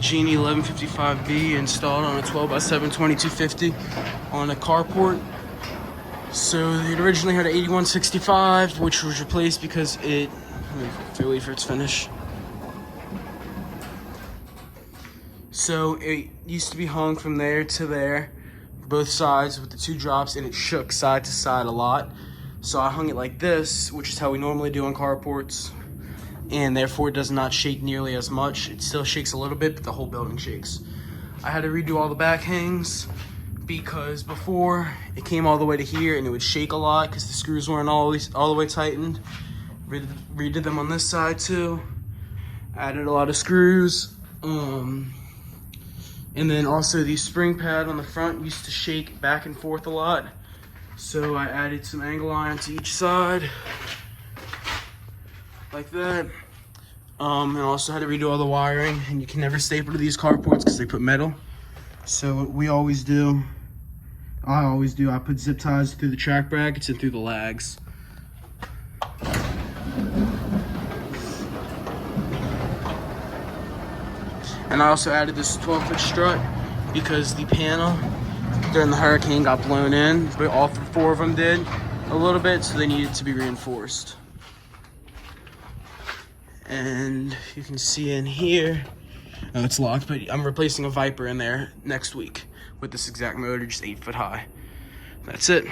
Genie 1155B installed on a 12x7 2250 on a carport. So it originally had an 8165, which was replaced because it, wait for its finish. So it used to be hung from there to there, both sides with the two drops, and it shook side to side a lot. So I hung it like this, which is how we normally do on carports, and therefore it does not shake nearly as much. It still shakes a little bit, but the whole building shakes. I had to redo all the back hangs because before it came all the way to here and it would shake a lot because the screws weren't all the way tightened. Redid them on this side too. Added a lot of screws. And then also the spring pad on the front used to shake back and forth a lot. So I added some angle iron to each side, like that. And also had to redo all the wiring, and you can never staple to these carports because they put metal. So what we always do, I put zip ties through the track brackets and through the lags. And I also added this 12-foot strut because the panel during the hurricane got blown in, but all four of them did a little bit, so they needed to be reinforced. And you can see in here, oh, it's locked, but I'm replacing a Viper in there next week with this exact motor, just 8 foot high. That's it.